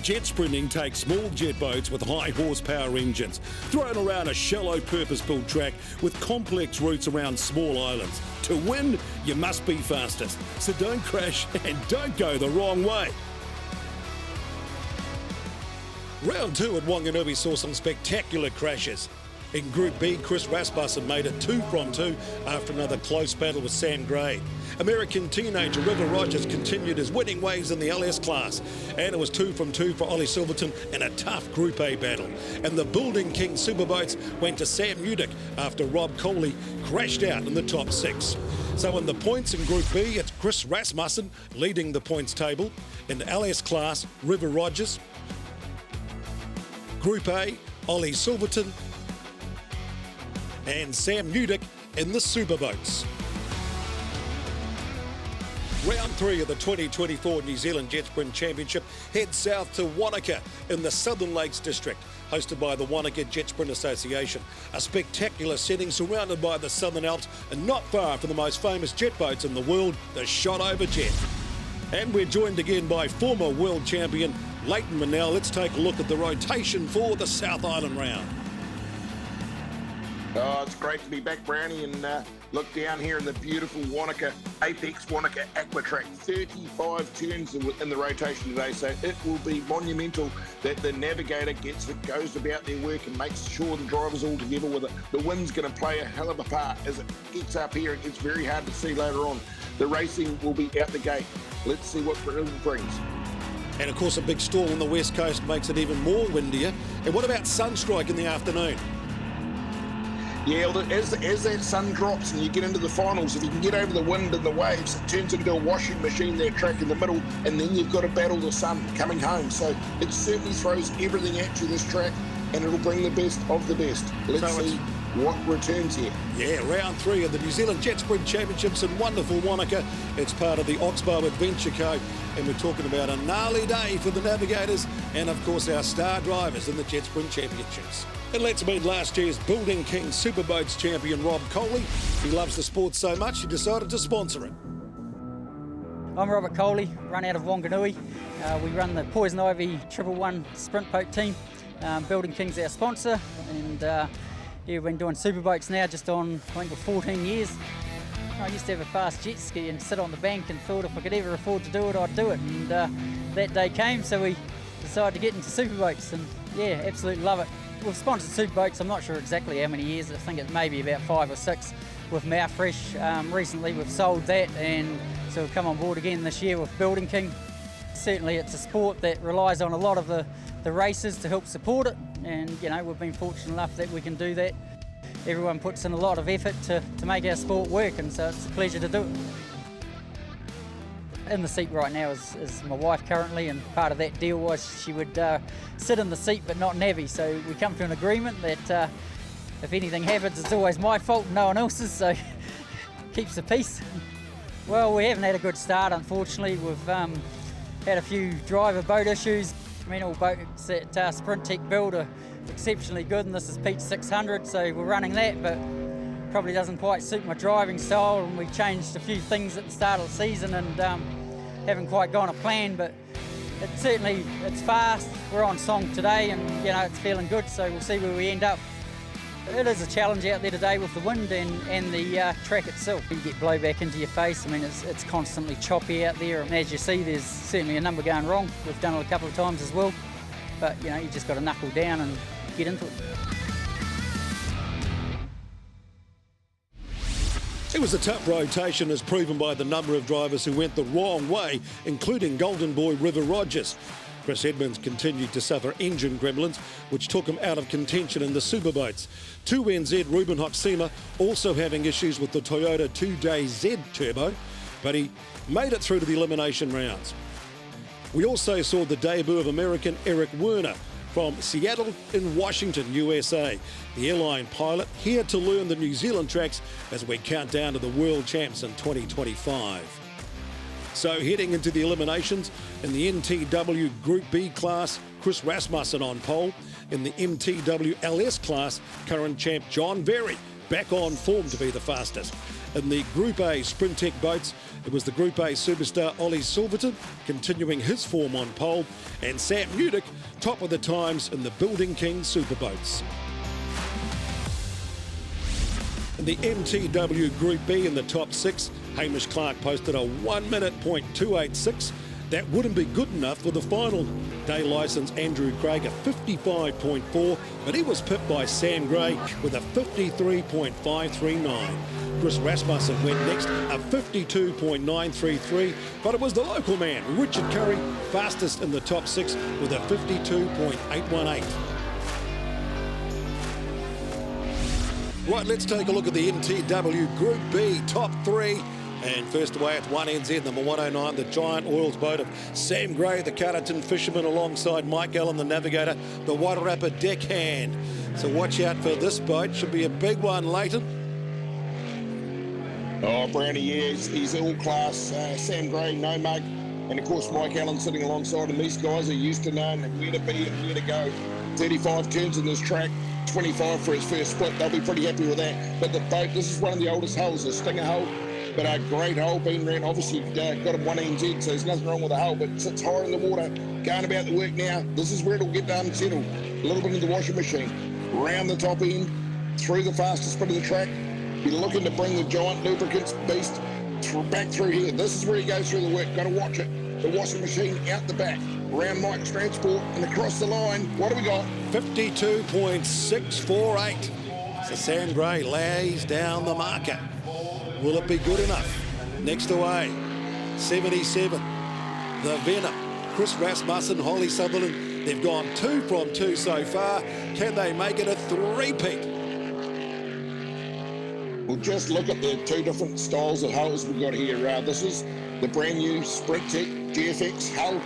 Jet sprinting takes small jet boats with high horsepower engines thrown around a shallow purpose-built track with complex routes around small islands. To win, you must be fastest, so don't crash and don't go the wrong way. Round 2 at Wanganui saw some spectacular crashes. In Group B, Chris Rasmussen made it 2 from 2 after another close battle with Sam Gray. American teenager River Rogers continued his winning ways in the LS class, and it was 2 from 2 for Ollie Silverton in a tough Group A battle. And the Building King Superboats went to Sam Udick after Rob Coley crashed out in the top 6. So in the points in Group B, it's Chris Rasmussen leading the points table. In the LS class, River Rogers. Group A, Ollie Silverton and Sam Udick in the Superboats. Round 3 of the 2024 New Zealand Jetsprint Championship heads south to Wānaka in the Southern Lakes District, hosted by the Wānaka Jetsprint Association. A spectacular setting surrounded by the Southern Alps and not far from the most famous jet boats in the world, the Shot Over Jet. And we're joined again by former world champion Leighton Manel. Let's take a look at the rotation for the South Island round. Oh, it's great to be back, Brownie, and look down here in the beautiful Wanaka, Apex Wanaka Aqua Track. 35 turns in the rotation today, so it will be monumental that the navigator goes about their work and makes sure the driver's all together with it. The wind's going to play a hell of a part as it gets up here. It gets very hard to see later on. The racing will be out the gate. Let's see what it brings. And of course, a big storm on the west coast makes it even more windier. And what about sunstrike in the afternoon? Yeah, well, as that sun drops and you get into the finals, if you can get over the wind and the waves, it turns into a washing machine, that track in the middle, and then you've got to battle the sun coming home. So it certainly throws everything at you, this track, and it'll bring the best of the best. Let's see what returns here. Yeah, round 3 of the New Zealand Jetsprint Championships in wonderful Wanaka. It's part of the Oxbow Adventure Co. And we're talking about a gnarly day for the navigators and, of course, our star drivers in the Jetsprint Championships. And let's meet last year's Building King Superboats champion, Rob Coley. He loves the sport so much, he decided to sponsor it. I'm Robert Coley, run out of Wanganui. We run the Poison Ivy 111 Sprint Boat team. Building King's our sponsor, and yeah, we've been doing superboats now just on, I think, for 14 years. I used to have a fast jet ski and sit on the bank and thought if I could ever afford to do it, I'd do it. And that day came, so we decided to get into superboats, and yeah, absolutely love it. We've sponsored superboats, I'm not sure exactly how many years, I think it may be about 5 or 6 with Mouthfresh. Recently we've sold that, and so we've come on board again this year with Building King. Certainly it's a sport that relies on a lot of the races to help support it, and you know, we've been fortunate enough that we can do that. Everyone puts in a lot of effort to make our sport work, and so it's a pleasure to do it. In the seat right now is my wife currently, and part of that deal was she would sit in the seat but not navvy, so we come to an agreement that if anything happens it's always my fault and no one else's, so keeps the peace. Well, we haven't had a good start, unfortunately. We've had a few driver boat issues. I mean, all boats at Sprint Tech build are exceptionally good, and this is Pete 600, so we're running that, but probably doesn't quite suit my driving style, and we changed a few things at the start of the season and haven't quite gone to plan, but it's fast. We're on song today, and you know, it's feeling good, so we'll see where we end up. It is a challenge out there today with the wind and the track itself. You get blowback into your face. I mean, it's constantly choppy out there, and as you see, there's certainly a number going wrong. We've done it a couple of times as well, but you know, you just got to knuckle down and get into it. It was a tough rotation, as proven by the number of drivers who went the wrong way, including Golden Boy River Rogers. Chris Edmonds continued to suffer engine gremlins, which took him out of contention in the superboats. 2NZ Ruben Hoxima also having issues with the Toyota 2JZ Turbo, but he made it through to the elimination rounds. We also saw the debut of American Eric Werner from Seattle in Washington, USA. The airline pilot here to learn the New Zealand tracks as we count down to the World Champs in 2025. So heading into the eliminations, in the MTW Group B class, Chris Rasmussen on pole. In the MTW LS class, current champ John Very back on form to be the fastest. In the Group A Sprint Tech boats, it was the Group A superstar Ollie Silverton continuing his form on pole, and Sam Mudick top of the times in the Building King Superboats. In the MTW Group B in the top 6, Hamish Clark posted a 1 minute .286. That wouldn't be good enough for the final. Day licence Andrew Craig a 55.4, but he was pipped by Sam Gray with a 53.539. Chris Rasmussen went next, a 52.933, but it was the local man, Richard Curry, fastest in the top 6 with a 52.818. Right, let's take a look at the MTW Group B top 3. And first away at 1NZ, number 109, the Giant Oils boat of Sam Gray, the Carterton fisherman, alongside Mike Allen, the navigator, the Wairarapa deckhand. So watch out for this boat. Should be a big one, Leighton. Oh, Brownie, yeah, he's all class. Sam Gray, no mug. And of course, Mike Allen sitting alongside him. These guys are used to knowing where to be and where to go. 35 turns in this track, 25 for his first split. They'll be pretty happy with that. But the boat, this is one of the oldest hulls, the Stinger hull. But a great hull, been ran, obviously got him 1NZ, so there's nothing wrong with the hull, but it sits higher in the water, going about the work now. This is where it'll get settled. A little bit in the washing machine. Round the top end, through the fastest bit of the track. You're looking to bring the Giant Lubricants beast back through here. This is where he goes through the work. Got to watch it. The washing machine out the back. Around Mike's transport and across the line. What do we got? 52.648. So Sam Gray lays down the marker. Will it be good enough? Next away, 77, the Venom, Chris Rasmussen, Holly Sutherland. They've gone 2 from 2 so far. Can they make it a three-peat? Well, just look at the 2 different styles of hulls we've got here. This is the brand new Sprint Tech GFX hull,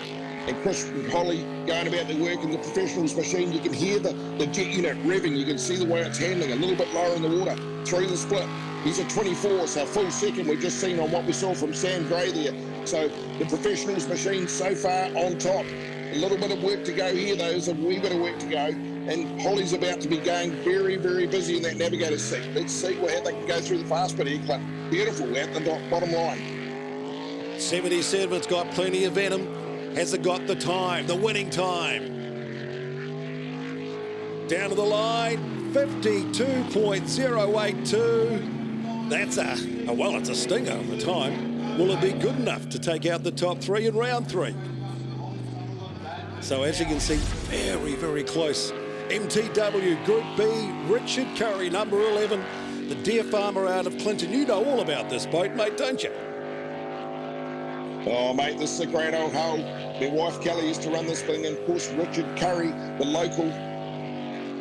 and Chris and Holly going about their work in the professionals machine. You can hear the jet unit revving. You can see the way it's handling, a little bit lower in the water through the split. He's a 24, so a full second we've just seen on what we saw from Sam Gray there. So the professionals machine so far on top. A little bit of work to go here, though. There's a wee bit of work to go. And Holly's about to be going very, very busy in that navigator's seat. Let's see how they can go through the fast bit here, Clint. Beautiful at the bottom line. 77's got plenty of venom. Has it got the time, the winning time? Down to the line, 52.082. That's it's a stinger of a time. Will it be good enough to take out the top 3 in round 3? So as you can see, very, very close. MTW Group B, Richard Curry, number 11, the deer farmer out of Clinton. You know all about this boat, mate, don't you? Oh, mate, this is a great old hull. My wife Kelly used to run this thing, and of course Richard Curry, the local,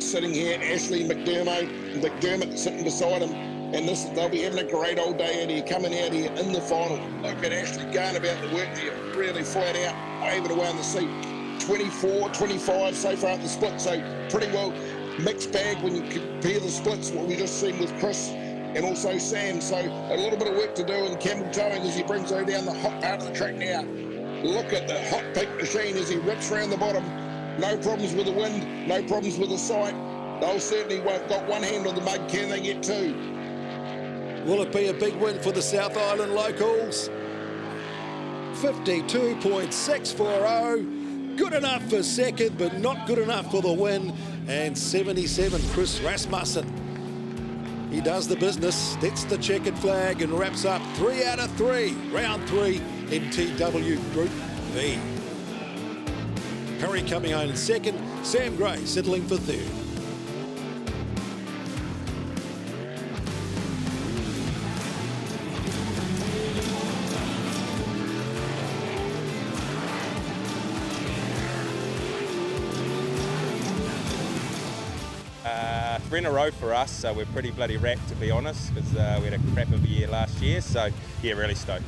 sitting here, Ashley McDermott sitting beside him. And they'll be having a great old day out here, coming out here in the final. Look at Ashley going about the work there, really flat out, waving away on the seat. 24, 25 so far at the split, so pretty well mixed bag when you compare the splits, what we just seen with Chris and also Sam. So a little bit of work to do in Campbell towing as he brings her down the hot part of the track now. Look at the hot peak machine as he rips around the bottom. No problems with the wind, no problems with the sight. They'll certainly got one hand on the mug. Can they get 2? Will it be a big win for the South Island locals? 52.640. Good enough for second, but not good enough for the win. And 77, Chris Rasmussen. He does the business, gets the checkered flag and wraps up 3 out of 3. Round 3, MTW Group B. Curry coming home in second, Sam Gray settling for third. Three in a row for us, so we're pretty bloody wrapped, to be honest, because we had a crap of a year last year, so yeah, really stoked.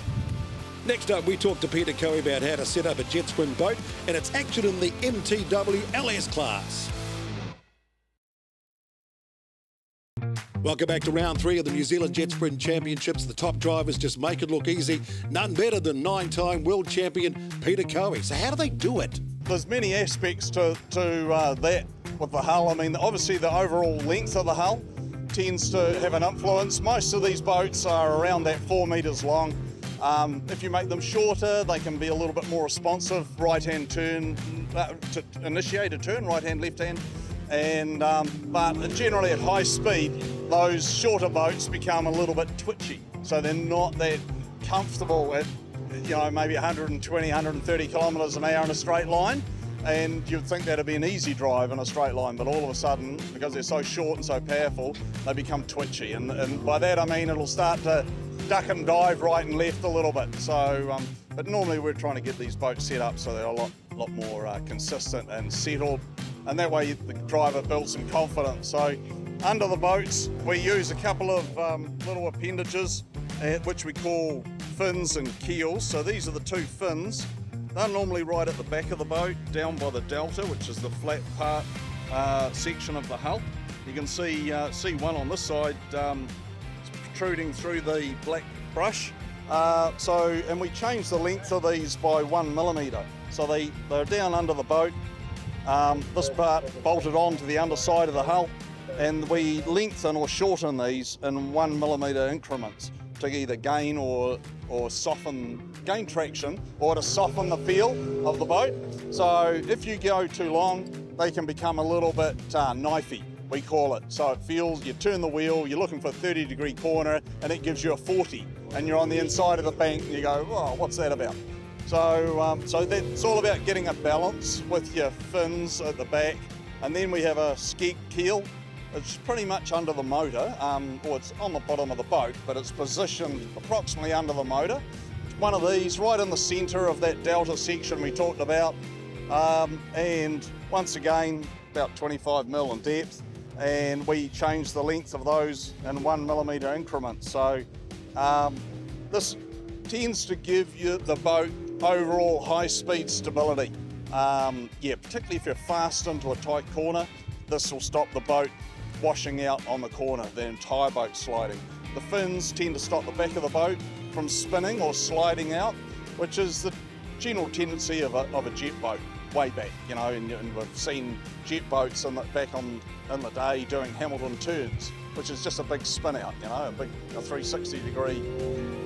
Next up, we talked to Peter Coe about how to set up a Jetsprint boat and its action in the MTW LS class. Welcome back to round 3 of the New Zealand Jetsprint Championships. The top drivers just make it look easy. None better than 9-time world champion Peter Coe. So how do they do it? There's many aspects to that with the hull. I mean, obviously the overall length of the hull, tends to have an influence. Most of these boats are around that 4 metres long. If you make them shorter, they can be a little bit more responsive, right-hand turn, to initiate a turn, right-hand, left-hand. And but generally at high speed, those shorter boats become a little bit twitchy. So they're not that comfortable at, maybe 120, 130 kilometres an hour in a straight line. And you'd think that'd be an easy drive in a straight line, but all of a sudden, because they're so short and so powerful, they become twitchy. And by that I mean it'll start to duck and dive right and left a little bit. So, but normally we're trying to get these boats set up so they're a lot more consistent and settled, and that way the driver builds some confidence. So under the boats we use a couple of little appendages which we call fins and keels. So these are the two fins. They're normally right at the back of the boat, down by the delta, which is the flat part section of the hull. You can see one on this side protruding through the black brush. And we change the length of these by 1 millimetre. So they're down under the boat. This part bolted onto the underside of the hull, and we lengthen or shorten these in 1 millimetre increments to either gain or gain traction, or to soften the feel of the boat. So if you go too long, they can become a little bit knifey, we call it. So it feels, you turn the wheel, you're looking for a 30-degree corner, and it gives you a 40, and you're on the inside of the bank, and you go, oh, what's that about? So that's all about getting a balance with your fins at the back. And then we have a skeet keel. It's pretty much under the motor, or it's on the bottom of the boat, but it's positioned approximately under the motor. One of these right in the centre of that delta section we talked about, and once again about 25 mil in depth, and we change the length of those in 1 millimetre increments. So this tends to give you the boat overall high speed stability. Particularly if you're fast into a tight corner, this will stop the boat washing out on the corner, the entire boat sliding. The fins tend to stop the back of the boat from spinning or sliding out, which is the general tendency of a jet boat way back, and we've seen jet boats in the day doing Hamilton turns, which is just a big spin out, a 360 degree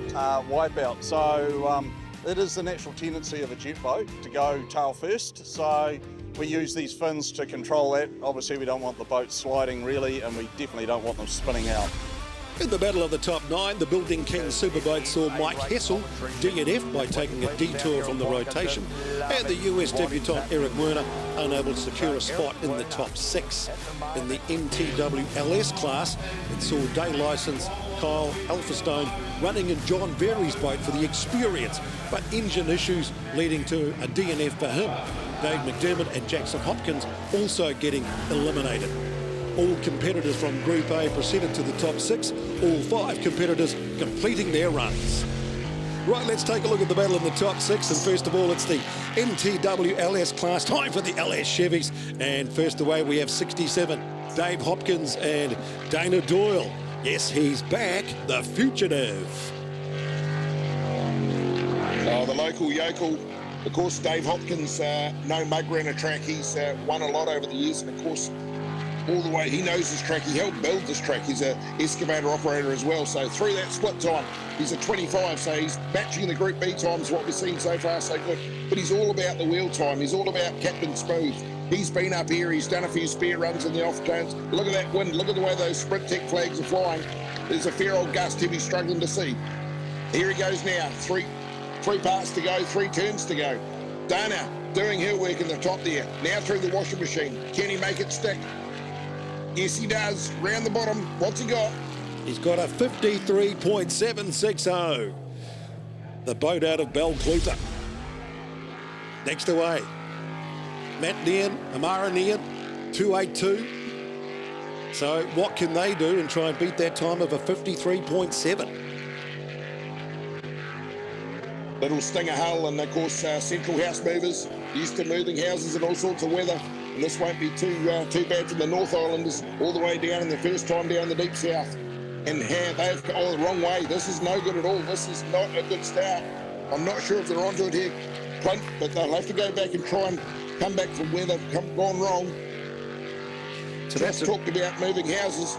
wipeout. So it is the natural tendency of a jet boat to go tail first. So we use these fins to control that. Obviously we don't want the boat sliding really, and we definitely don't want them spinning out. In the battle of the top 9, the Building King Superboat saw Mike Hessel DNF by taking a detour from the rotation, and the US debutant Eric Werner unable to secure a spot in the top 6. In the MTW LS class, it saw day licence Kyle Alphastone running in John Berry's boat for the experience, but engine issues leading to a DNF for him. Dave McDermott and Jackson Hopkins also getting eliminated. All competitors from Group A proceeded to the top 6, all 5 competitors completing their runs. Right, let's take a look at the battle in the top 6, and first of all it's the MTW LS class. Time for the LS Chevys, and first away we have 67, Dave Hopkins and Dana Doyle. Yes, he's back, the fugitive. Oh, the local yokel. Of course, Dave Hopkins, no mug around a track. He's won a lot over the years, and of course, all the way, he knows this track. He helped build this track. He's an excavator operator as well. So through that split time, he's a 25. So he's matching the Group B times, what we've seen so far, so good. But he's all about the wheel time. He's all about Captain Smooth. He's been up here. He's done a few spare runs in the off turns. Look at that wind. Look at the way those Sprint Tech flags are flying. There's a fair old gust he'll be struggling to see. Here he goes now. Three parts to go, 3 turns to go. Dana doing her work in the top there. Now through the washing machine. Can he make it stick? Yes, he does. Round the bottom. What's he got? He's got a 53.760. The boat out of Belcluta. Next away, Matt Nian, Amara Nian, 282. So what can they do and try and beat that time of a 53.7? Little Stinger Hull, and of course Central House Movers, used to moving houses in all sorts of weather. And this won't be too bad for the North Islanders, all the way down in the first time down the deep south. And how they've gone the wrong way. This is no good at all. This is not a good start. I'm not sure if they're onto it here, Clint, but they'll have to go back and try and come back from where they've gone wrong. So that's talked about moving houses.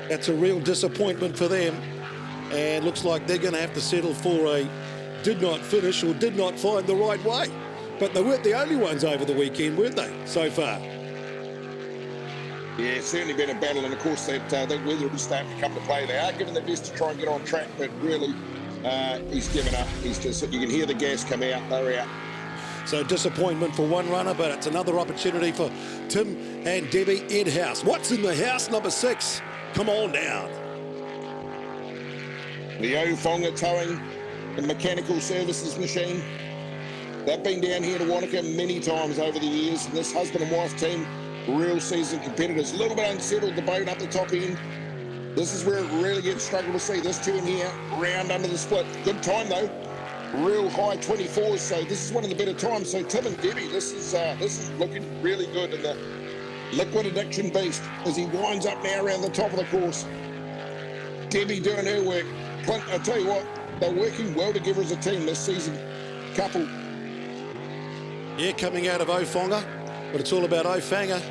That's a real disappointment for them. And looks like they're going to have to settle for a did not finish or did not find the right way. But they weren't the only ones over the weekend, weren't they, so far? Yeah, it's certainly been a battle, and of course that weather is starting to come to play. They are giving their best to try and get on track, but really he's given up. He's just, you can hear the gas come out, they're out. So disappointment for one runner, but it's another opportunity for Tim and Debbie Edhouse. What's in the house, number 6? Come on down. The Wānaka towing and mechanical services machine. They've been down here to Wanaka many times over the years, and this husband and wife team, real seasoned competitors. A little bit unsettled, the boat up the top end. This is where it really gets struggled to see. This two in here, round under the split. Good time though. Real high 24s, so this is one of the better times. So Tim and Debbie, this is looking really good, and the liquid addiction beast as he winds up now around the top of the course. Debbie doing her work. Clint, I tell you what, they're working well together as a team this season. Couple. Yeah, coming out of Wānaka, but it's all about Wānaka.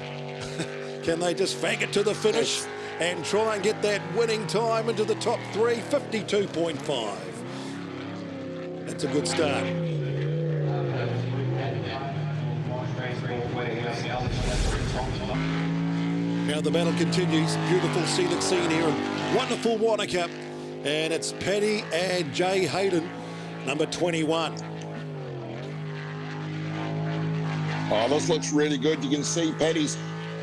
Can they just fang it to the finish and try and get that winning time into the top 3, 52.5. That's a good start. Now the battle continues. Beautiful scenic scene here in wonderful Wānaka. And it's Paddy and Jay Hayden, number 21. Oh, this looks really good. You can see Paddy's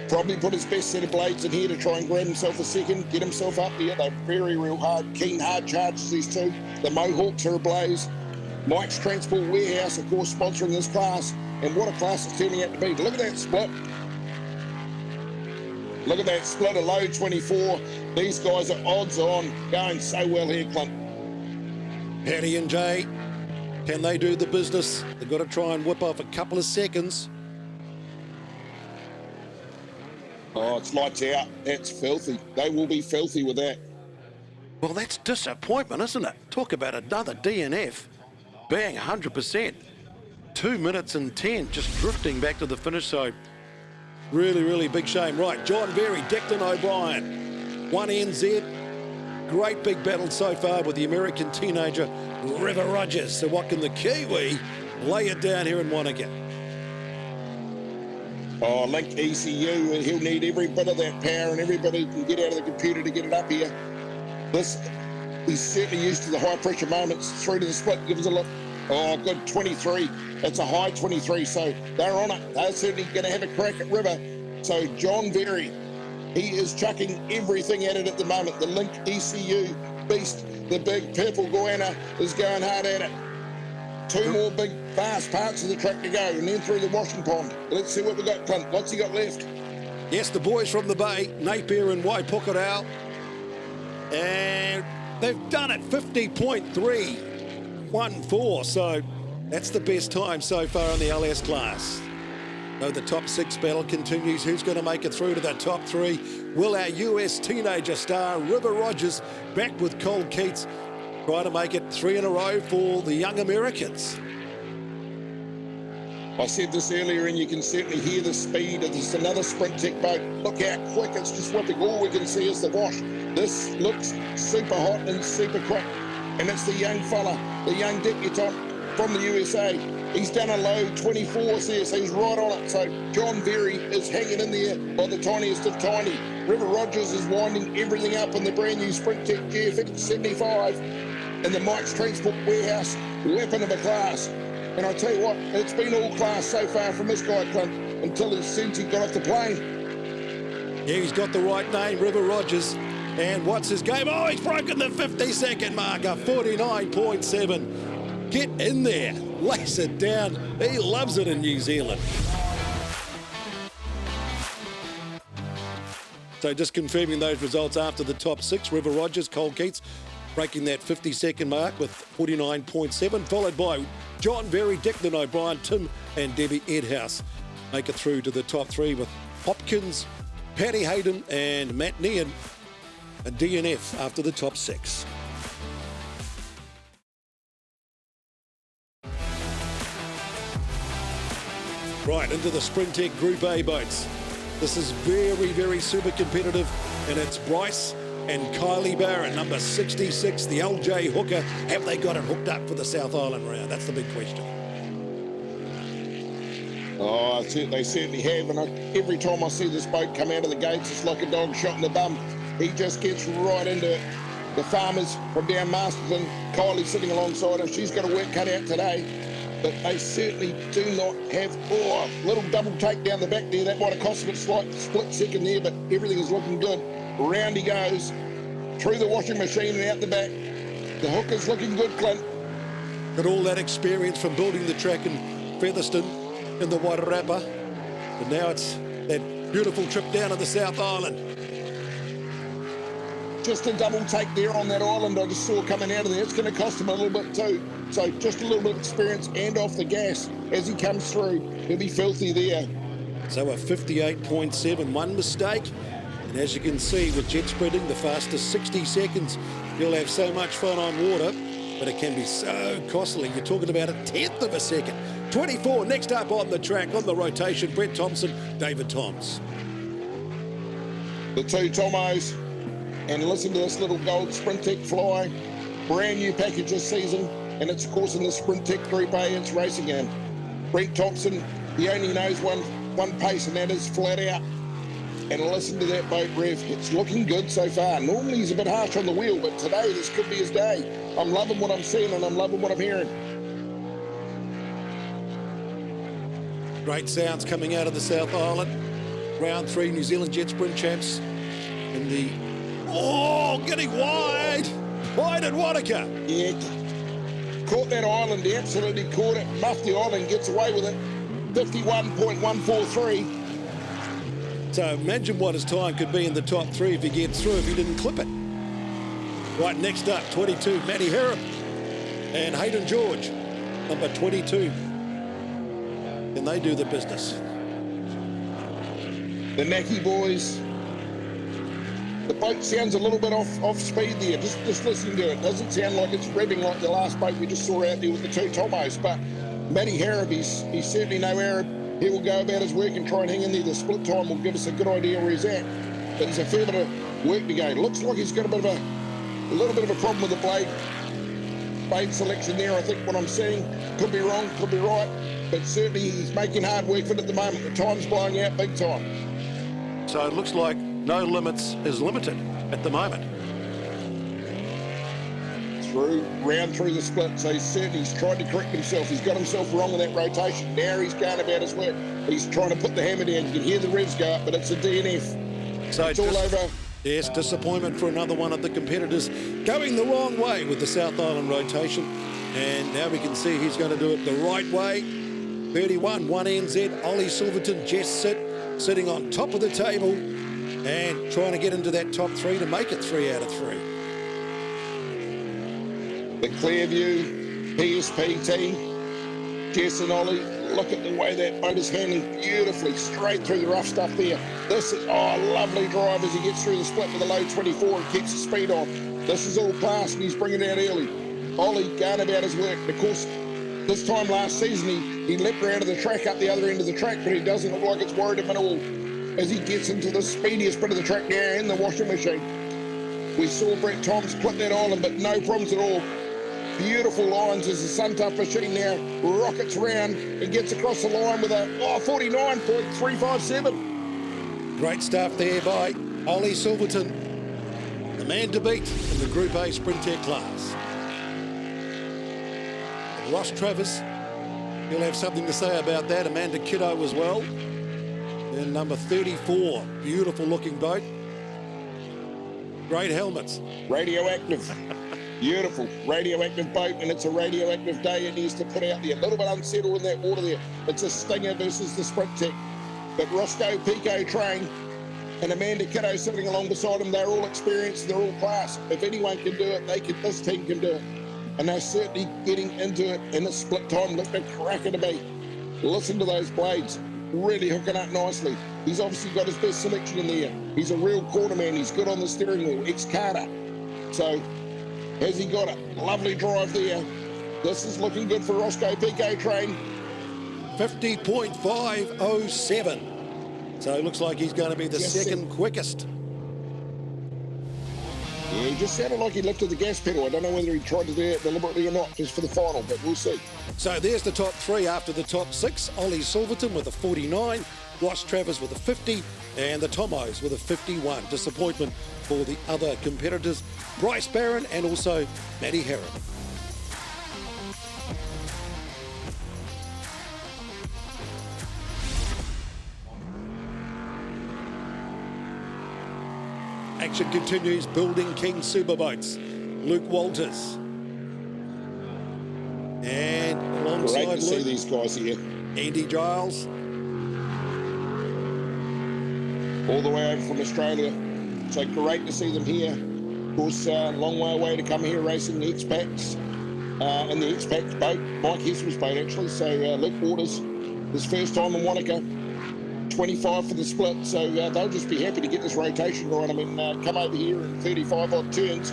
probably put his best set of blades in here to try and grab himself a second, get himself up here. They're very, real hard, keen, hard charges, these two. The Mohawks are ablaze. Mike's Transport Warehouse, of course, sponsoring this class. And what a class it's turning out to be. Look at that split. Look at that split, a low 24. These guys are odds on, going so well here, Clint. Paddy and Jay, can they do the business? They've got to try and whip off a couple of seconds. Oh, it's lights out. That's filthy. They will be filthy with that. Well, that's disappointment, isn't it? Talk about another DNF. Bang, 100%. 2 minutes and 10, just drifting back to the finish. So really, really big shame. Right, John Berry, Declan O'Brien, 1NZ. Great big battle so far with the American teenager, River Rogers. So what can the Kiwi lay it down here in Wanaka? Oh, Link ECU, he'll need every bit of that power and every bit he can get out of the computer to get it up here. He's certainly used to the high pressure moments. Through to the split, give us a look. Oh, good, 23. That's a high 23, so they're on it. They're certainly going to have a crack at River. So John Berry, he is chucking everything at it at the moment. The Link ECU beast, the big purple Goanna, is going hard at it. 2 more big, fast parts of the track to go, and then through the washing pond. Let's see what we got, Clint. What's he got left? Yes, the boys from the Bay, Napier and Waipukurau. And they've done it, 50.314. So that's the best time so far in the LS class. So the top 6 battle continues. Who's going to make it through to the top 3? Will our US teenager star, River Rogers, back with Cole Keats, try to make it 3 in a row for the young Americans? I said this earlier, and you can certainly hear the speed of this. Another Sprint Tech boat. Look how quick it's just whipping. All we can see is the wash. This looks super hot and super quick. And it's the young fella, the young debutante from the USA. He's done a low 24s there, so he's right on it. So John Berry is hanging in there by the tiniest of tiny. River Rogers is winding everything up in the brand new Sprint Tech GFX 75 and the Mike's Transport Warehouse weapon of a class. And I tell you what, it's been all class so far from this guy, Clint, until since he got off the plane. Yeah, he's got the right name, River Rogers. And what's his game? Oh, he's broken the 50-second marker, 49.7. Get in there, lace it down. He loves it in New Zealand. So just confirming those results after the top 6, River Rogers, Cole Keats, breaking that 50-second mark with 49.7, followed by John Berry, Declan O'Brien, Tim and Debbie Edhouse make it through to the top 3 with Hopkins, Paddy Hayden and Matt Nean, a DNF after the top 6. Right, into the Sprint Tech Group A boats. This is very, very super competitive, and it's Bryce and Kylie Barron, number 66, the LJ hooker. Have they got it hooked up for the South Island round? That's the big question. Oh, they certainly have, and every time I see this boat come out of the gates, it's like a dog shot in the bum. He just gets right into it. The farmers from down Masterton, Kylie sitting alongside her, she's got a work cut out today, but they certainly do not have, a little double take down the back there. That might have cost them a slight split second there, but everything is looking good. Round he goes, through the washing machine and out the back. The hooker's looking good, Clint. Got all that experience from building the track in Featherston in the Wairarapa, and now it's that beautiful trip down to the South Island. Just a double take there on that island I just saw coming out of there. It's going to cost him a little bit too. So just a little bit of experience and off the gas as he comes through. He'll be filthy there. So a 58.7, one mistake. And as you can see with Jetsprinting, the fastest 60 seconds, you'll have so much fun on water, but it can be so costly. You're talking about a 10th of a second. 24, next up on the track, on the rotation, Brett Thompson, David Toms. The two Tomos. And listen to this little gold Sprint Tech fly. Brand new package this season. And it's, of course, in the Sprint Tech Group A it's racing in. Brett Thompson, he only knows one pace, and that is flat out. And listen to that boat rev. It's looking good so far. Normally he's a bit harsh on the wheel, but today this could be his day. I'm loving what I'm seeing and I'm loving what I'm hearing. Great sounds coming out of the South Island. Round 3 New Zealand Jetsprint champs in the... Oh, getting wide at Wānaka. Yeah, caught that island, he absolutely caught it. Muffed the island, gets away with it. 51.143. So imagine what his time could be in the top 3 if he gets through, if he didn't clip it. Right, next up, 22, Matty Harrop and Hayden George, number 22. Can they do the business? The Mackie boys. The boat sounds a little bit off speed there. Just listening to it. Doesn't sound like it's revving like the last boat we just saw out there with the two Tomos. But Matty Harrop, he's certainly no Arab. He will go about his work and try and hang in there. The split time will give us a good idea where he's at. But there's a fair bit of work to go. Looks like he's got a little bit of a problem with the blade selection there. I think what I'm seeing, could be wrong, could be right. But certainly he's making hard work for it at the moment. The time's blowing out big time. So it looks like no limits is limited at the moment. Round through the split, so he's tried to correct himself. He's got himself wrong with that rotation. Now he's going about his work. He's trying to put the hammer down. You can hear the revs go up, but it's a DNF. So it's all over. Yes, disappointment for another one of the competitors going the wrong way with the South Island rotation. And now we can see he's going to do it the right way. 31, 1NZ, Ollie Silverton, Jess sitting on top of the table and trying to get into that top 3 to make it 3 out of 3. The Clearview PSP team, Jess and Ollie, look at the way that boat is handling beautifully, straight through the rough stuff there. This is, lovely drive as he gets through the split with a low 24 and keeps the speed on. This is all class and he's bringing it out early. Ollie going about his work. Of course, this time last season he leapt around to the track up the other end of the track, but he doesn't look like it's worried him at all as he gets into the speediest bit of the track now in the washing machine. We saw Brett Toms clip that island, but no problems at all. Beautiful lines as the Suntop machine now rockets round and gets across the line with a 49.357. Great stuff there by Ollie Silverton, the man to beat in the Group A Sprint Tech class. And Ross Travers, he'll have something to say about that. Amanda Kiddo as well. And number 34, beautiful looking boat. Great helmets. Radioactive. Beautiful radioactive boat, and it's a radioactive day it needs to put out there. A little bit unsettled in that water there. It's a Stinger versus the Sprint Tech. But Roscoe Pico Train and Amanda Kiddo sitting along beside him, they're all experienced, they're all class. If anyone can do it, this team can do it. And they're certainly getting into it in the split time. Look, they're cracking to me. Listen to those blades, really hooking up nicely. He's obviously got his best selection in there. He's a real quarter man. He's good on the steering wheel, ex-Carter. So, has he got a lovely drive there? This is looking good for Roscoe Pico Train. 50.507. So it looks like he's going to be the second quickest. Yeah, he just sounded like he lifted the gas pedal. I don't know whether he tried to do it deliberately or not, just for the final, but we'll see. So there's the top three after the top six. Ollie Silverton with a 49, Ross Travers with a 50, and the Tomos with a 51. Disappointment for the other competitors, Bryce Barron and also Maddie Herron. Action continues, building King Superboats. Luke Walters. And alongside Great to see Luke, these guys here. Andy Giles. All the way over from Australia. So great to see them here. Of course, long way away to come here racing the X-Packs. And the X-Packs boat, Mike Hessel's boat actually. So Luke Waters, his first time in Wanaka. 25 for the split, so they'll just be happy to get this rotation right. I mean, come over here in 35 odd turns.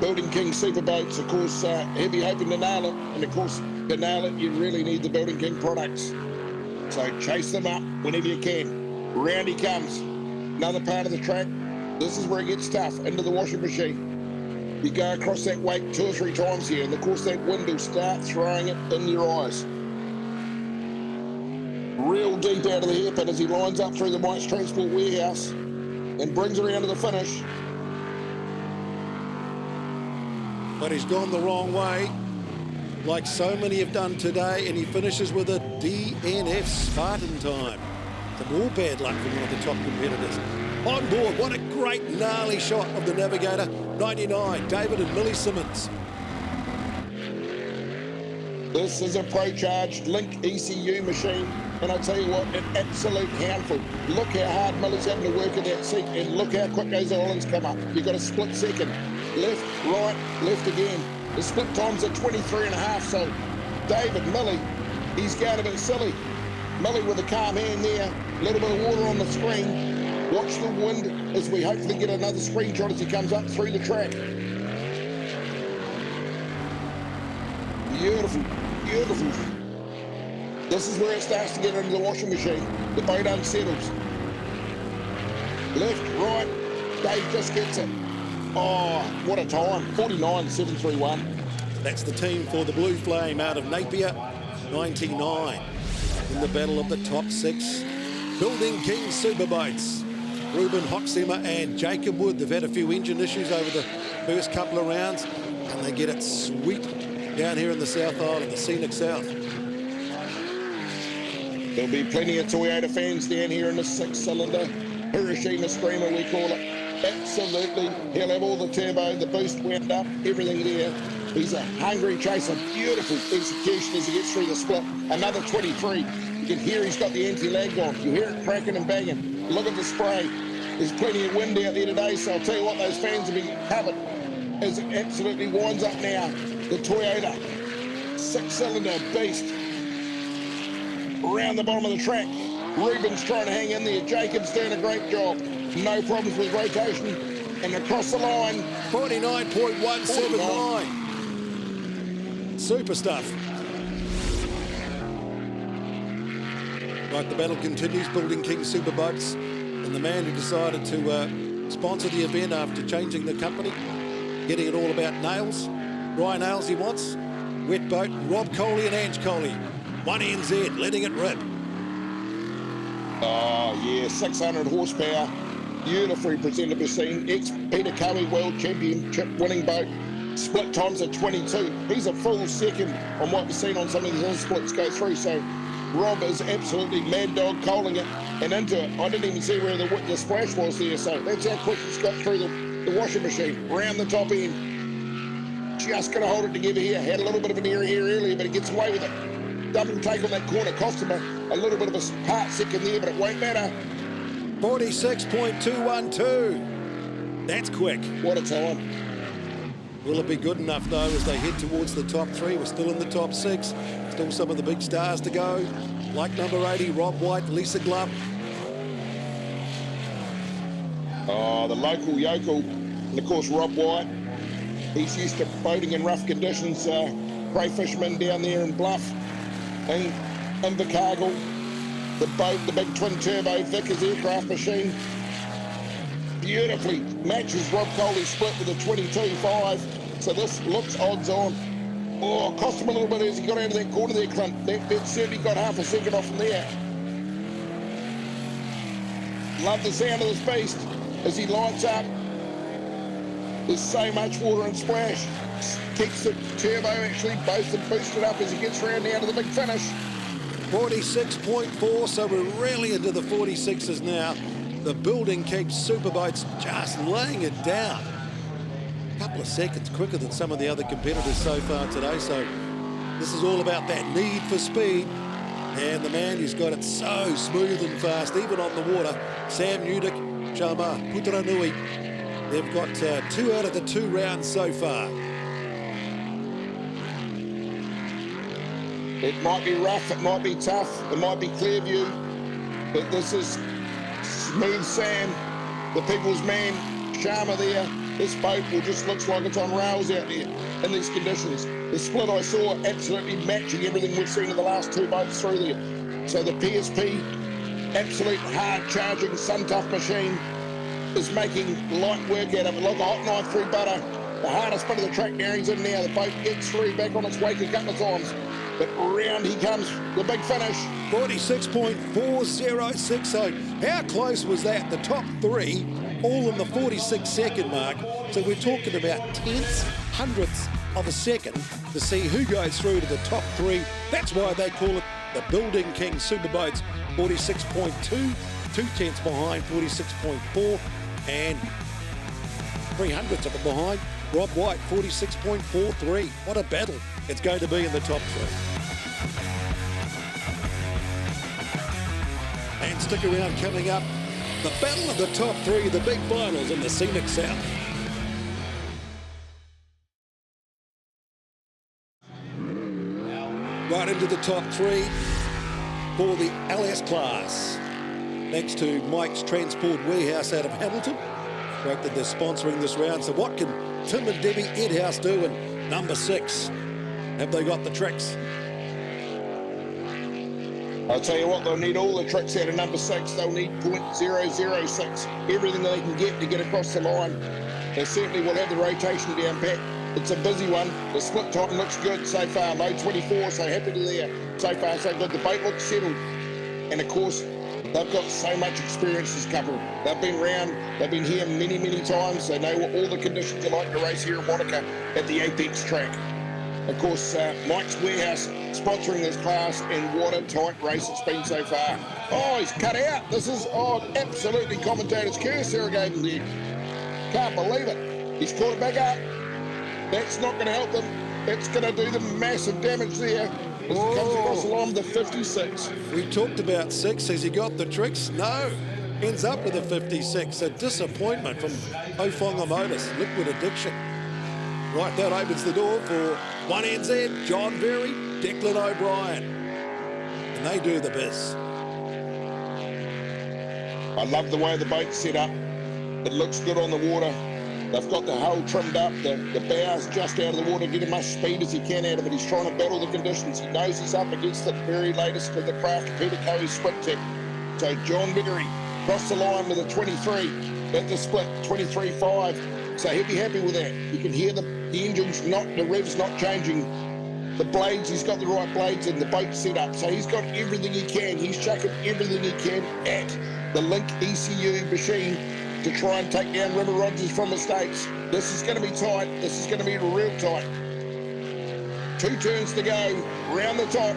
Building King Superboats, of course, he'll be hoping to nail it. And of course, to nail it, you really need the Building King products. So chase them up whenever you can. Round he comes. Another part of the track. This is where it gets tough, into the washing machine. You go across that wake 2 or 3 times here, and of course that wind will start throwing it in your eyes. Real deep out of the hairpin as he lines up through the Mike's Transport warehouse and brings it around to the finish. But he's gone the wrong way, like so many have done today, and he finishes with a DNF Spartan time. Some more bad luck from one of the top competitors. On board, what a great gnarly shot of the Navigator, 99, David and Millie Simmons. This is a Pro-Charged Link ECU machine, and I tell you what, an absolute handful. Look how hard Miller's having to work in that seat, and look how quick those islands come up. You've got a split second. Left, right, left again. The split times are 23.5, so David, Millie, he's going a bit silly. Millie with a calm hand there, a little bit of water on the screen. Watch the wind as we hopefully get another screenshot as he comes up through the track. Beautiful, beautiful. This is where it starts to get into the washing machine. The boat unsettles. Left, right, Dave just gets it. Oh, what a time. 49.731. That's the team for the Blue Flame out of Napier, 99. In the battle of the top six, Building King Superboats. Ruben Hoxemer and Jacob Wood. They've had a few engine issues over the first couple of rounds, and they get it sweet down here in the South Island, the scenic South. There'll be plenty of Toyota fans down here in the 6-cylinder Hiroshima Screamer, we call it. Absolutely. He'll have all the turbo, the boost wound up, everything there. He's a hungry chaser. Beautiful execution as he gets through the split. Another 23. You can hear he's got the anti-lag on. You hear it cracking and banging. Look at the spray. There's plenty of wind out there today, so I'll tell you what, those fans will be covered as it absolutely winds up now. The Toyota 6-cylinder beast around the bottom of the track. Ruben's trying to hang in there. Jacob's doing a great job. No problems with rotation. And across the line, 49.179. Super stuff. Right, the battle continues. Building King Superboats. And the man who decided to sponsor the event after changing the company, getting it all about nails. Ryan Nails he wants. Wet boat, Rob Coley and Ange Coley. 1NZ, letting it rip. oh yeah, 600 horsepower. Beautifully presented machine. Ex-Peter Cowie World Championship winning boat. Split times of 22. He's a full second on what we've seen on some of these other splits go through. So Rob is absolutely mad dog coaling it and into it. I didn't even see where the splash was there. So that's how quick he's got through the washing machine. Round the top end. Just going to hold it together here. Had a little bit of an error here earlier, but he gets away with it. Double take on that corner. Cost him a little bit of a part second there, but it won't matter. 46.212. That's quick. What a time. Will it be good enough, though, as they head towards the top three? We're still in the top six. Still some of the big stars to go, like number 80, Rob White, Lisa Glum. Oh, the local yokel, and of course Rob White. He's used to boating in rough conditions. Prey fisherman down there in Bluff, in Invercargill. The boat, the big twin turbo Vickers aircraft machine. beautifully matches Rob Coley's split with a 22.5. So this looks odds on. Oh, cost him a little bit as he got out of that corner there, Clint. That certainly got half a second off from there. Love the sound of this beast as he lights up. There's so much water and splash. Keeps the turbo actually boosted up as he gets around now to the big finish. 46.4, so we're really into the 46s now. The building keeps Superboats just laying it down. A couple of seconds quicker than some of the other competitors so far today, so this is all about that need for speed. And the man who's got it so smooth and fast, even on the water, Sam Newdick, Sharma Putranui. They've got 2 out of the 2 rounds so far. It might be rough, it might be tough, it might be clear view, but this is smooth sand. The people's man, Sharma there. This boat will just looks like it's on rails out there in these conditions. The split I saw absolutely matching everything we've seen in the last 2 boats through there. So the PSP, absolute hard charging, sun tough machine, is making light work out of it, like a hot knife through butter. The hardest bit of the track now, he's in now. The boat gets through, back on its wake a couple of times. But round he comes, the big finish. 46.4060. How close was that? The top 3, all in the 46-second mark. So we're talking about tenths, hundredths of a second to see who goes through to the top 3. That's why they call it the Building King Superboats. 46.2, 2 tenths behind 46.4, and 300ths of it behind Rob White, 46.43. What a battle it's going to be in the top 3. And stick around, coming up, the battle of the top 3, the big finals in the scenic South. Right into the top 3 for the LS class. Thanks to Mike's Transport Warehouse out of Hamilton. Great that they're sponsoring this round. So what can Tim and Debbie Edhouse do in number 6? Have they got the tricks? I'll tell you what, they'll need all the tricks out of number 6. They'll need .006, everything they can get to get across the line. They certainly will have the rotation down pat. It's a busy one. The split time looks good so far. Low 24, so happy to there. So far, so good. The boat looks settled. And of course, they've got so much experience, this couple. They've been round, they've been here many, many times. They know what all the conditions are like to race here in Wānaka at the Apex track. Of course, Mike's Warehouse sponsoring this class, and what a tight race it's been so far. Oh, he's cut out. This is, absolutely commentator's curse there again there. Can't believe it. He's caught it back up. That's not going to help them. That's going to do them massive damage there. As it comes across the line with the 56. We talked about 6. Has he got the tricks? No. Ends up with a 56. A disappointment from Ofonga Motors, Liquid Addiction. Right, that opens the door for 1NZ, John Berry, Declan O'Brien. And they do the biz. I love the way the boat's set up. It looks good on the water. They've got the hull trimmed up, the bows just out of the water, get as much speed as he can out of it. He's trying to battle the conditions. He knows he's up against the very latest of the craft, Peter Coey's sprint tech. So John Berry crossed the line with a 23 at the split, 23.5. So he'll be happy with that. You can hear the engine's the rev's not changing. The blades, he's got the right blades and the boat set up. So he's got everything he can. He's chucking everything he can at the Link ECU machine to try and take down River Rogers from mistakes. This is going to be tight. This is going to be real tight. 2 turns to go, round the top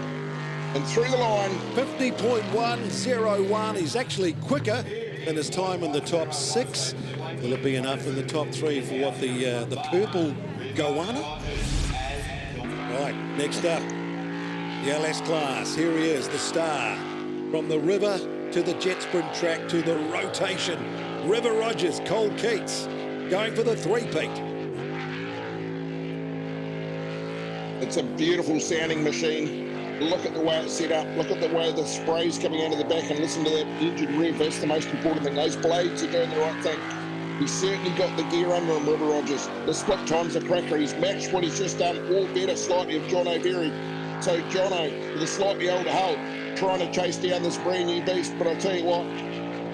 and through the line. 50.101. He's actually quicker than his time in the top 6. Will it be enough in the top 3 for what the purple Goanna? Right, next up, the LS class. Here he is, the star. From the river to the Jetsprint track to the rotation. River Rogers, Cole Keats, going for the 3-peat. It's a beautiful sounding machine. Look at the way it's set up. Look at the way the spray's coming out of the back, and listen to that engine rev. That's the most important thing. Those blades are doing the right thing. He's certainly got the gear under him, River Rogers. The split time's a cracker. He's matched what he's just done, all better slightly of Jono Berry. So Jono, with a slightly older hull, trying to chase down this brand new beast. But I tell you what,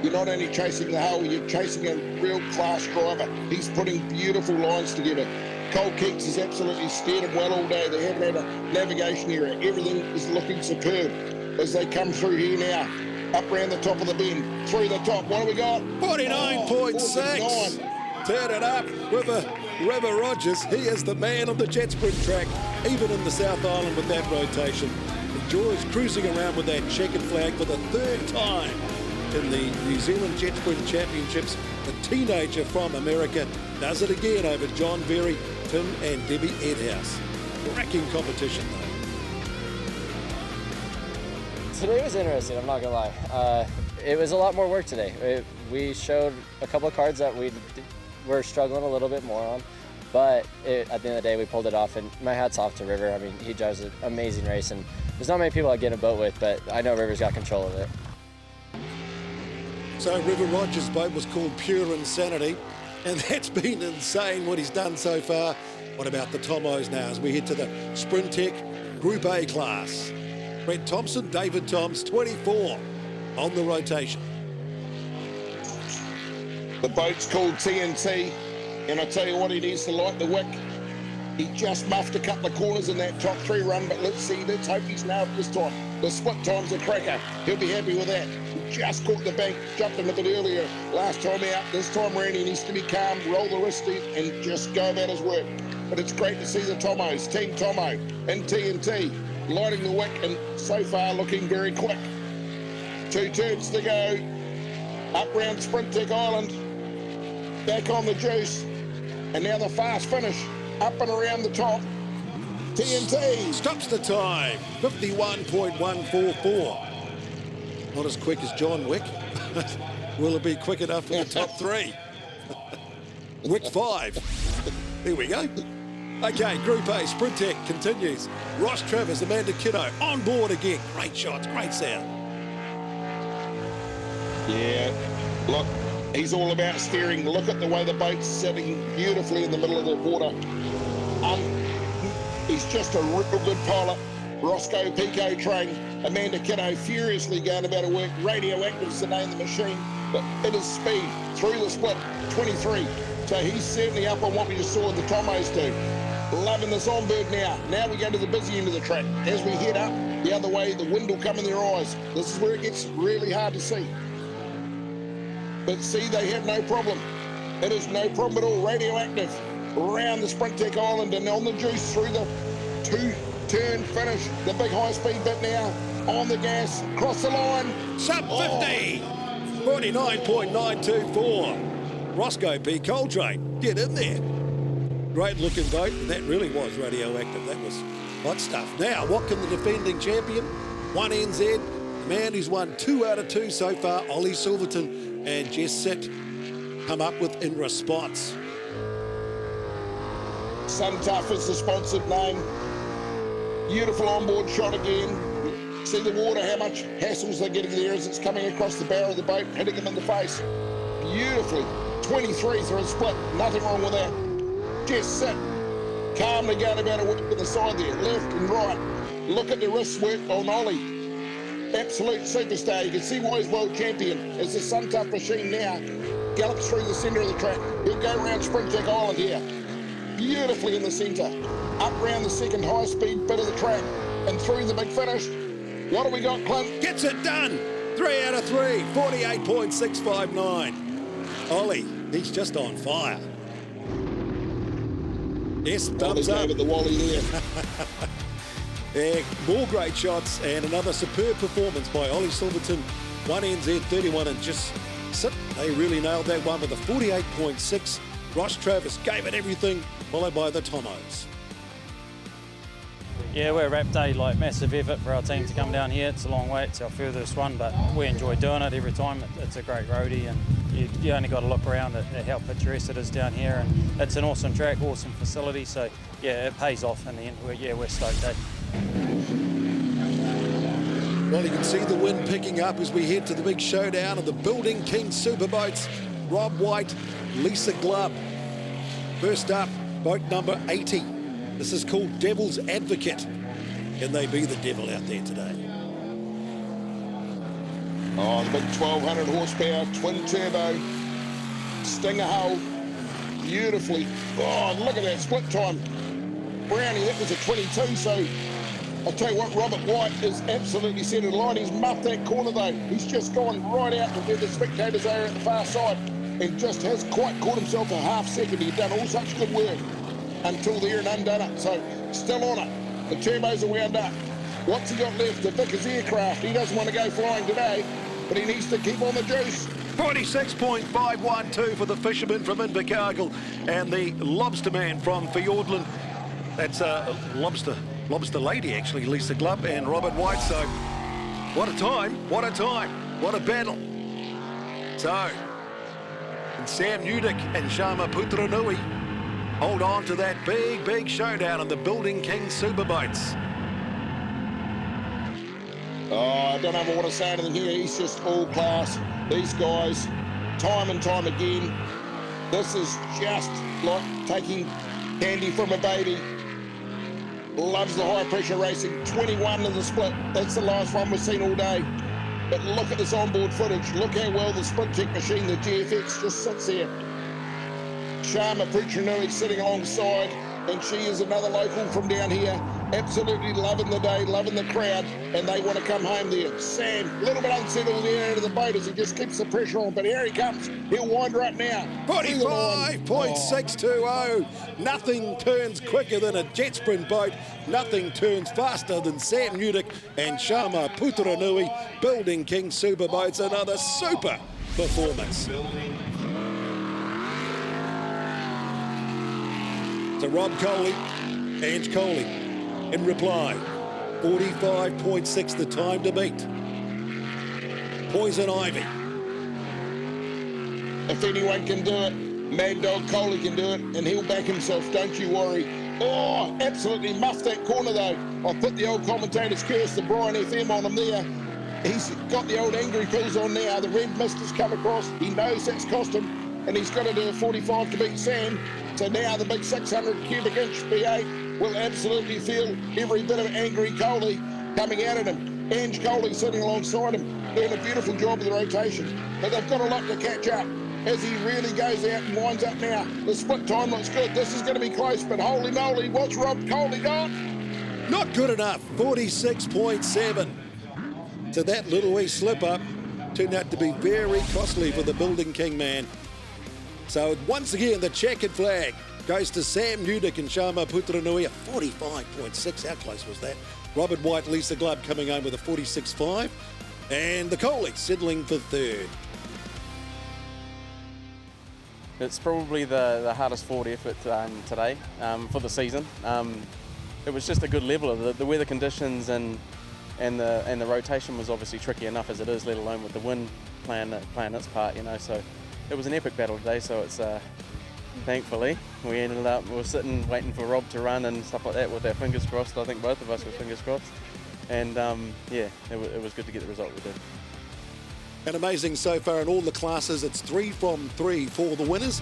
you're not only chasing the hull, you're chasing a real class driver. He's putting beautiful lines together. Cole Keats has absolutely steered him well all day. They haven't had a navigation error. Everything is looking superb as they come through here now. Up around the top of the bend, through the top. What do we got? 49.6. Turn it up. River Rogers, he is the man on the Jetsprint track, even in the South Island with that rotation. Enjoys cruising around with that checkered flag for the third time in the New Zealand Jetsprint Championships. The teenager from America does it again over John Berry, Tim and Debbie Edhouse. Cracking competition though. Today was interesting, I'm not gonna lie. It was a lot more work today. We showed a couple of cards that we're struggling a little bit more on, but at the end of the day we pulled it off, and my hat's off to River. I mean, he drives an amazing race, and there's not many people I get in a boat with, but I know River's got control of it. So River Rogers' boat was called Pure Insanity, and that's been insane what he's done so far. What about the Tomos now as we head to the Sprint Tech Group A class? Brett Thompson, David Toms, 24 on the rotation. The boat's called TNT, and I tell you what, he needs to light the wick. He just muffed a couple of corners in that top 3 run, but let's hope he's nailed this time. The split time's a cracker. He'll be happy with that. He just caught the bank, jumped in a bit earlier last time out. This time around, he needs to be calm, roll the wrist and just go about his work. But it's great to see the Tomos, Team Tomo and TNT, lighting the wick and so far looking very quick. 2 turns to go. Up round Sprint Tech Island. Back on the juice. And now the fast finish. Up and around the top. TNT. Stops the time. 51.144. Not as quick as John Wick. Will it be quick enough for the top 3? Wick 5. There we go. Okay, Group A, Sprint Tech continues. Ross Travers, Amanda Kiddo on board again. Great shots, great sound. Yeah, look, he's all about steering. Look at the way the boat's sitting beautifully in the middle of the water. He's just a real good pilot. Roscoe Pico train. Amanda Kiddo furiously going about her work. Radioactive's the name of the machine, but it is speed through the split, 23. So he's certainly up on what we just saw the Tomos do. Loving this onboard now. Now we go to the busy end of the track. As we head up the other way, the wind will come in their eyes. This is where it gets really hard to see. But see, they have no problem. It is no problem at all. Radioactive around the Sprint Tech Island and on the juice through the 2-turn finish. The big high-speed bit now on the gas, cross the line. Sub 50, 49.924. Roscoe P. Coltrane, get in there. Great looking boat, and that really was radioactive. That was hot stuff. Now, what can the defending champion, 1NZ, the man who's won 2 out of 2 so far, Ollie Silverton and Jetsprint, come up with in response? Suntough is the sponsored name. Beautiful onboard shot again. See the water, how much hassles they're getting there as it's coming across the bow of the boat, hitting them in the face. Beautifully. 23 through a split. Nothing wrong with that. Just sit. Calmly going about a work to the side there, left and right. Look at the wrist work on Ollie. Absolute superstar. You can see why he's world champion as the Suntough machine now gallops through the centre of the track. He'll go around Sprint Tech Island here. Beautifully in the centre. Up around the second high-speed bit of the track and through the big finish. What do we got, Clint? Gets it done. 3 out of 3, 48.659. Ollie, he's just on fire. Yes, thumbs up. With the Wally there. Yeah, more great shots and another superb performance by Ollie Silverton. 1NZ 31 and just sit. They really nailed that one with a 48.6. Ross Travers gave it everything, followed by the Tomos. Yeah, we're wrap day, like massive effort for our team to come down here. It's a long way, it's our furthest one, but we enjoy doing it every time. It's a great roadie, and you only got to look around at how picturesque it is down here, and it's an awesome track, awesome facility, so yeah, it pays off in the end. We're stoked, eh? Well, you can see the wind picking up as we head to the big showdown of the Building King Superboats. Rob White, Lisa Glubb. First up, boat number 80. This is called Devil's Advocate. Can they be the devil out there today? Oh, the big 1200 horsepower twin turbo Stinger hull, beautifully. Oh, look at that split time. Brownie, that was a 22, so I'll tell you what, Robert White is absolutely centre line. He's muffed that corner though. He's just gone right out to where the spectators are at the far side and just has quite caught himself a half second. He'd done all such good work until there and undone it. So still on it. The turbos are wound up. What's he got left? The Vickers aircraft. He doesn't want to go flying today, but he needs to keep on the juice. 46.512 for the fisherman from Invercargill and the lobster man from Fiordland. That's a lobster lady, actually, Lisa Glubb and Robert White. So what a time, what a time, what a battle. So Sam Newdick and Sharma Putranui hold on to that big showdown in the Building King Superboats. Oh, I don't know if I want to say anything here. He's just all class. These guys, time and time again, this is just like taking candy from a baby. Loves the high pressure racing. 21 in the split. That's the last one we've seen all day. But look at this onboard footage. Look how well the sprint tech machine, the GFX, just sits there. Sharma Putranui sitting alongside, and she is another local from down here. Absolutely loving the day, loving the crowd, and they want to come home there. Sam, a little bit unsettled there out of the boat as he just keeps the pressure on, but here he comes. He'll wind her up now. 45.620. Nothing turns quicker than a Jetsprint boat. Nothing turns faster than Sam Newdick and Sharma Putranui. Building King Superboats, another super performance. To Rob Coley, Ange Coley, in reply, 45.6 the time to beat. Poison Ivy. If anyone can do it, Mad Dog Coley can do it, and he'll back himself, don't you worry. Oh, absolutely muffed that corner though. I'll put the old commentator's curse, the Brian FM on him there. He's got the old angry pills on now. The red mist has come across. He knows that's cost him, and he's got to do a 45 to beat Sam. So now the big 600 cubic inch V8 will absolutely feel every bit of angry Coley coming out at him. Ange Coley sitting alongside him, doing a beautiful job of the rotation. But they've got a lot to catch up as he really goes out and winds up now. The split time looks good. This is going to be close, but holy moly, what's Rob Coley got? Not good enough, 46.7. So that little wee slip up turned out to be very costly for the Building King man. So once again, the checkered flag goes to Sam Newdick and Sharma Putranui, a 45.6. How close was that? Robert White, Lisa Glubb coming home with a 46.5. And the Coley settling for third. It's probably the hardest forward effort today for the season. It was just a good level of the weather conditions and the rotation was obviously tricky enough as it is, let alone with the wind playing its part, you know. So it was an epic battle today. So it's thankfully we were sitting waiting for Rob to run and stuff like that with our fingers crossed. I think both of us were fingers crossed, and yeah, it was good to get the result we did. And amazing so far in all the classes. It's 3 from 3 for the winners.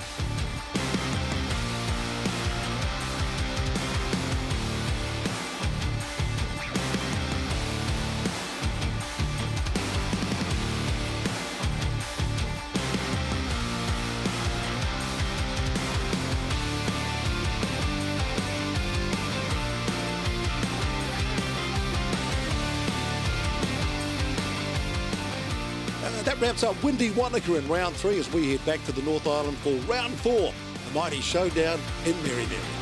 That wraps up windy Wānaka in round 3 as we head back to the North Island for round 4, the mighty showdown in Merryberry.